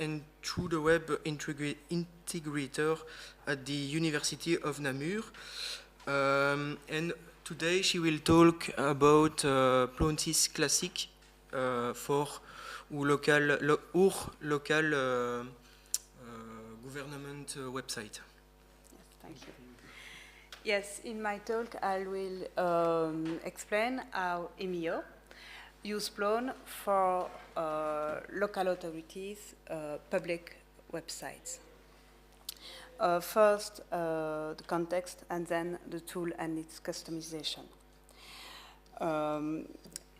and through the web integrator at the University of Namur. And today she will talk about Plone 6 Classic for our local government website. Yes, thank you. Yes, in my talk I will explain how EMIO use Plone for local authorities' public websites. First, the context, and then the tool and its customization.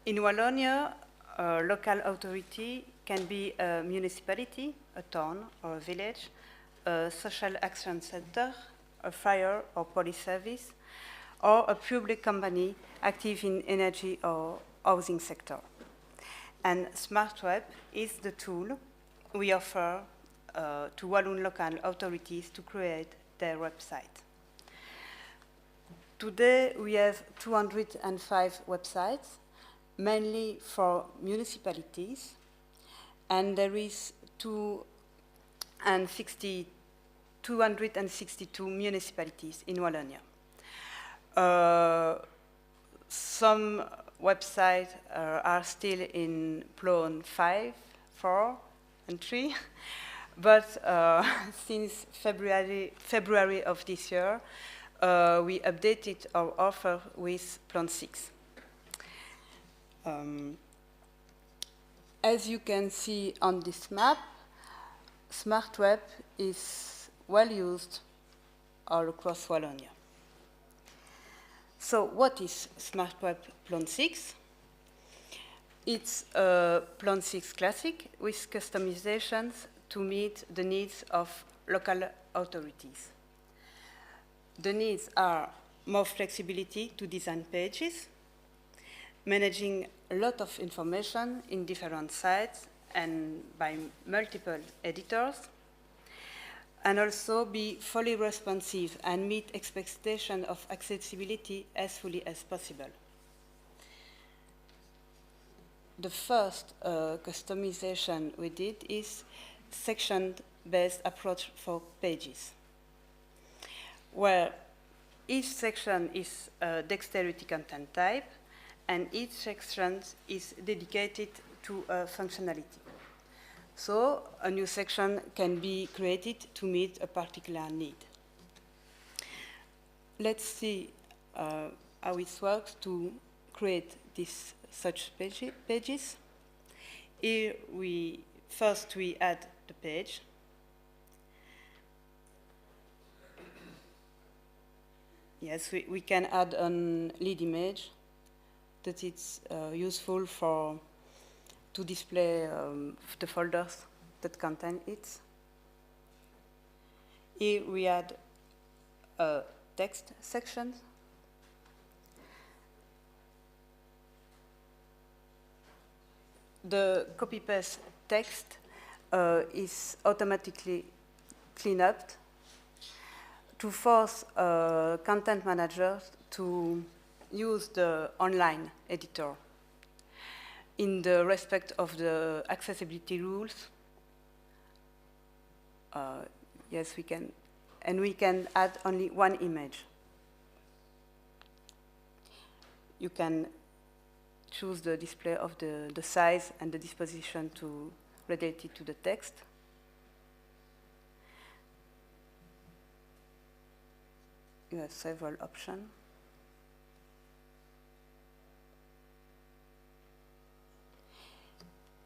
In Wallonia, a local authority can be a municipality, a town or a village, a social action center, a fire or police service, or a public company active in energy or housing sector. And SmartWeb is the tool we offer to Walloon local authorities to create their website. Today we have 205 websites, mainly for municipalities, and there is 262 municipalities in Wallonia. Some websites are still in Plone 5, 4, and 3, but since February of this year, we updated our offer with Plone 6. As you can see on this map, SmartWeb is well used all across Wallonia. So what is SmartWeb Plone 6? It's a Plone 6 Classic with customizations to meet the needs of local authorities. The needs are more flexibility to design pages, managing a lot of information in different sites and by multiple editors, and also be fully responsive and meet expectation of accessibility as fully as possible. The first customization we did is section-based approach for pages, where each section is a dexterity content type, and each section is dedicated to a functionality. So a new section can be created to meet a particular need. Let's see how it works to create such pages. Here we add the page. Yes, we can add an lead image that it's useful to display the folders that contain it. Here we add a text section. The copy-paste text is automatically cleaned up to force content managers to use the online editor in the respect of the accessibility rules. Yes, we can, and we can add only one image. You can choose the display of the size and the disposition related to the text. You have several options.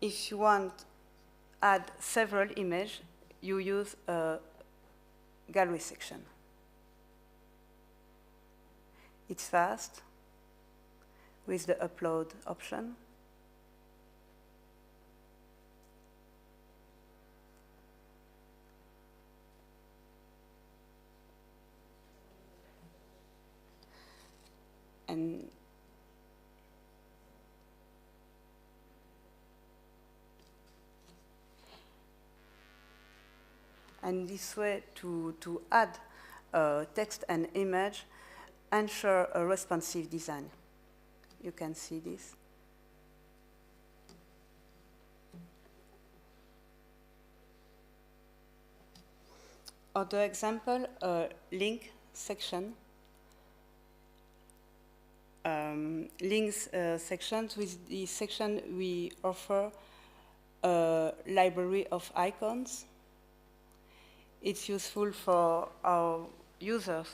If you want to add several images, you use a gallery section. It's fast with the upload option. And this way to add text and image, ensure a responsive design. You can see this. Other example, link section. Links sections. With this section, we offer a library of icons. It's useful for our users.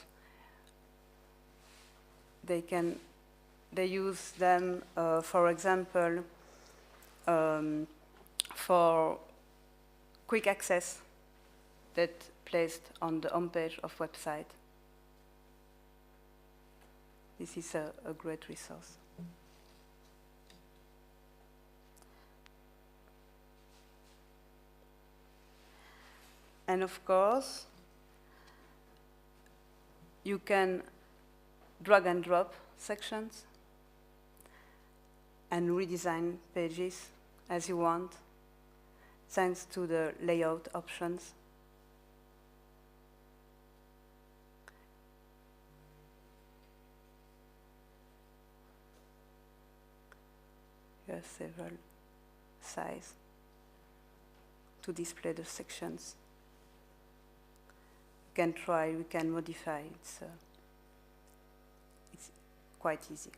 They use them, for example, for quick access that placed on the homepage of website. This is a great resource. And of course, you can drag and drop sections and redesign pages as you want, thanks to the layout options. There are several sizes to display the sections. We can modify it. It's quite easy.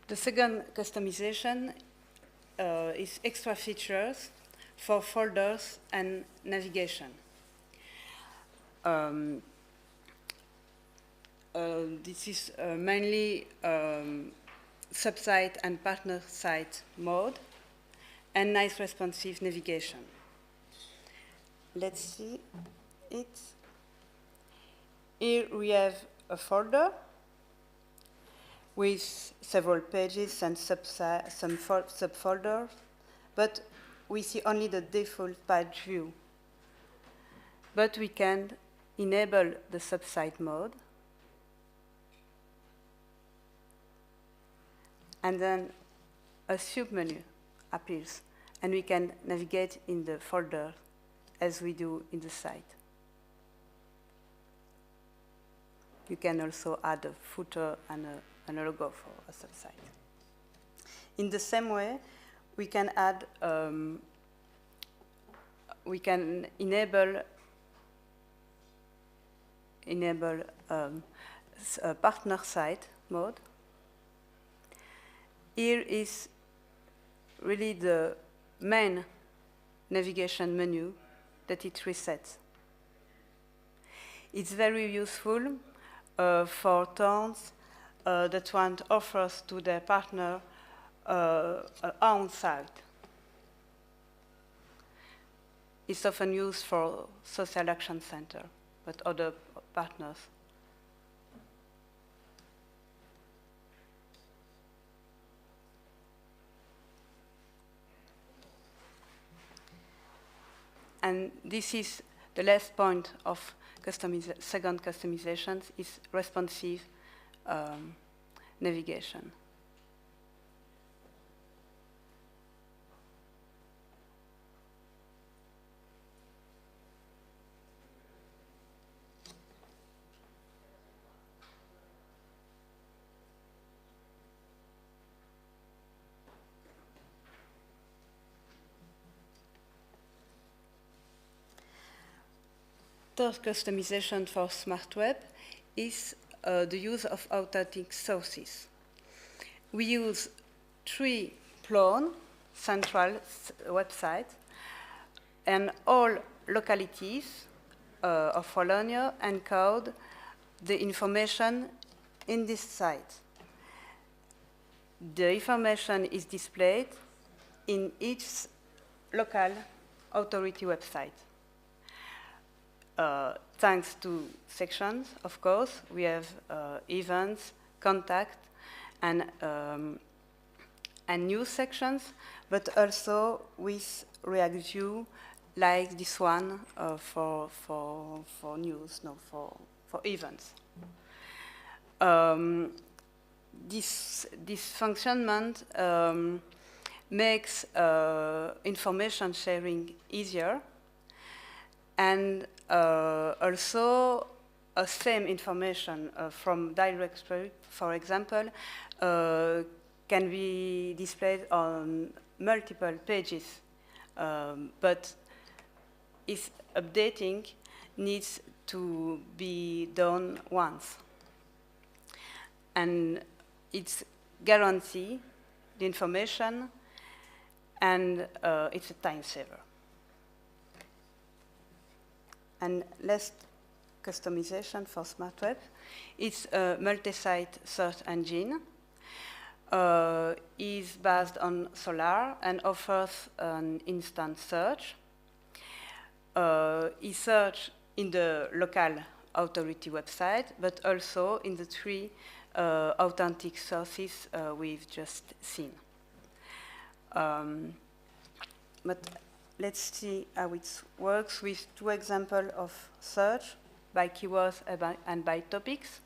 The second customization is extra features for folders and navigation. This is mainly sub-site and partner site mode and nice responsive navigation. Let's see it. Here we have a folder with several pages and some subfolders, but we see only the default page view. But we can enable the sub-site mode, and then a submenu appears, and we can navigate in the folder as we do in the site. You can also add a footer and a logo for a sub-site. In the same way, we can add, we can enable a partner site mode. Here is really the main navigation menu that it resets. It's very useful for towns that want offers to their partner on site. It's often used for social action center, but other partners. And this is the last point of second customizations is responsive navigation. Third customization for Smart Web is the use of authentic sources. We use 3 Plone central websites, and all localities of Wallonia encode the information in this site. The information is displayed in each local authority website. Thanks to sections, of course, we have events, contact, and news sections, but also with React View, like this one for news, no, for events. This functionment makes information sharing easier, and also same information from directory, for example, can be displayed on multiple pages, but its updating needs to be done once. And it's guarantee the information, and it's a time saver. And last customization for Smart Web, it's a multi-site search engine. Is based on Solar and offers an instant search. It search in the local authority website, but also in the 3 authentic sources we've just seen. But let's see how it works with 2 examples of search by keywords and by topics.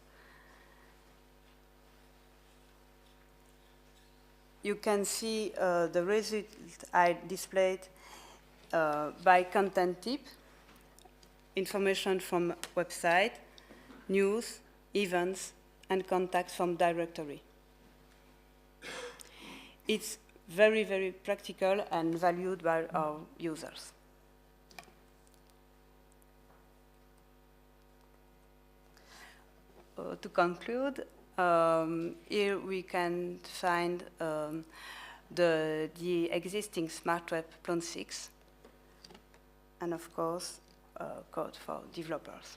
You can see the result I displayed by content type, information from website, news, events, and contacts from directory. It's very, very practical and valued by our users. To conclude, here we can find the existing Smart Web Plone 6, and of course, code for developers.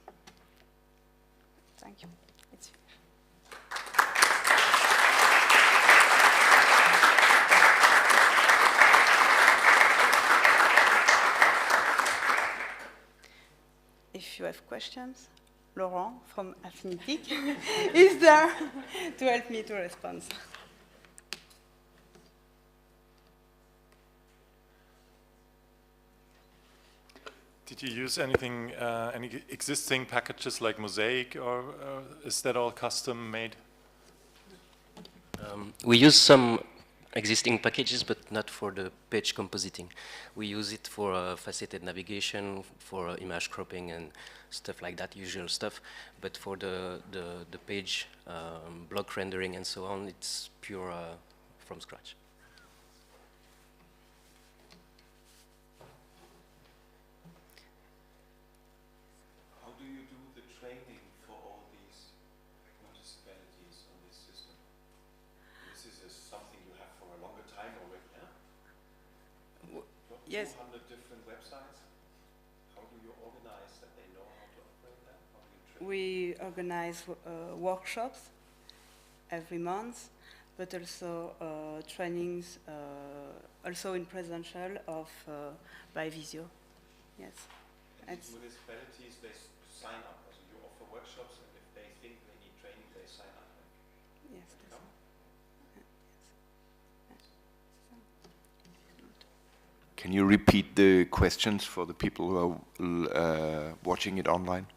Thank you. It's finished. If you have questions, Laurent from Affinity is there to help me to respond. Did you use anything, any existing packages like Mosaic, or is that all custom made? We use some existing packages, but not for the page compositing. We use it for faceted navigation, for image cropping and stuff like that, usual stuff. But for the page block rendering and so on, it's pure from scratch. How do you do the training for all these municipalities on this system? This is something you have for a longer time already, yeah? Yes. 200 different websites. How do you organize that they know how to operate that? How do you train? We organize workshops every month, but also trainings, also in presential of by Visio. Yes. And these municipalities, they sign up. So you offer workshops, and if they think they need training, they sign up. Yes. Come? Can you repeat the questions for the people who are watching it online?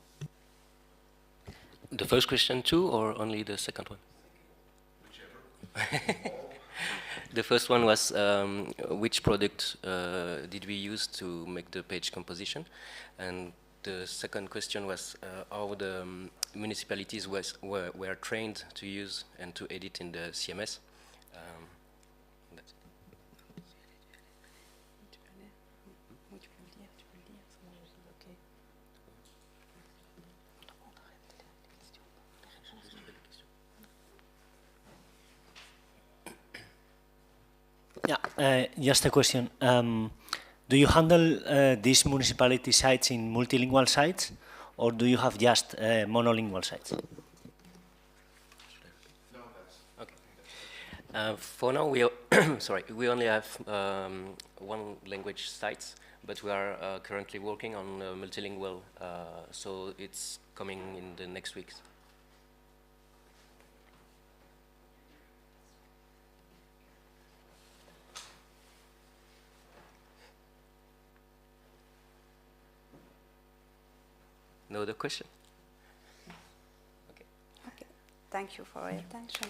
The first question too, or only the second one? Whichever. The first one was which product did we use to make the page composition, and the second question was how the municipalities were trained to use and to edit in the CMS. That's it. Yeah, just a question. Do you handle these municipality sites in multilingual sites, or do you have just monolingual sites? For now, we sorry, we only have one language sites, but we are currently working on multilingual, so it's coming in the next weeks. No other question? Okay. Okay. Thank you for your attention.